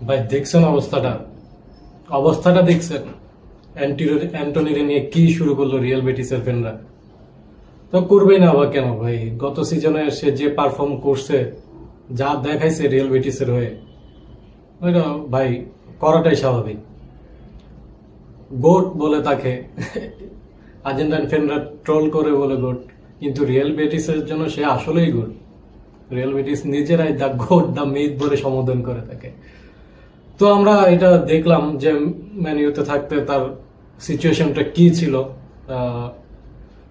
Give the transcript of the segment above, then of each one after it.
ভাই দেখছেন অবস্থাটা দেখছেন। অ্যান্টনিরে নিয়ে কি শুরু করলো রিয়াল বেটিসের ফ্যানরা। তো করবেই না আবার কেন ভাই, গত সিজনে সে যে পারফর্ম করছে, যা দেখাইছে রিয়াল বেটিসের হয়ে, ওইটা ভাই করাটাই স্বাভাবিক। গোট বলে তাকে আর্জেন্টাইন ফ্যানরা ট্রোল করে বলে গোট, কিন্তু রিয়াল বেটিসের জন্য সে আসলেই গোট। রিয়াল বেটিস নিজেরাই দ্য গোট দ্য মিথ বলে সম্বোধন করে তাকে। তো আমরা এটা দেখলাম যে ম্যান ইউতে থাকতে তার সিচুয়েশনটা কি ছিল।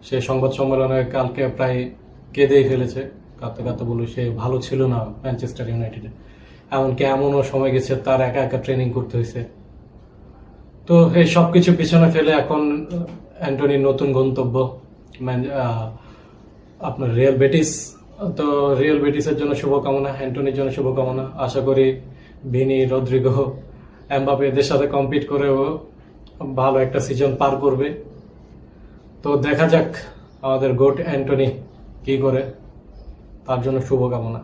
সে সংবাদ সম্মেলনে কালকে প্রায় কেঁদেই ফেলেছে, কাঁদতে কাঁদতে বলে সে ভালো ছিল না ম্যানচেস্টার ইউনাইটেডে। এমনকি এমনও সময় গেছে তার একা একা ট্রেনিং করতে হয়েছে। তো এই সবকিছু পিছনে ফেলে এখন অ্যান্টনির নতুন গন্তব্য আপনার রিয়াল বেটিস। তো রিয়াল বেটিসের জন্য শুভকামনা, অ্যান্টনির জন্য শুভকামনা। আশা করি ভিনি, রদ্রিগো, এমবাপে এদের সাথে কম্পিট করেও ভালো একটা সিজন পার করবে। তো দেখা যাক আমাদের গোট অ্যান্টনি কি করে, তার জন্য শুভকামনা।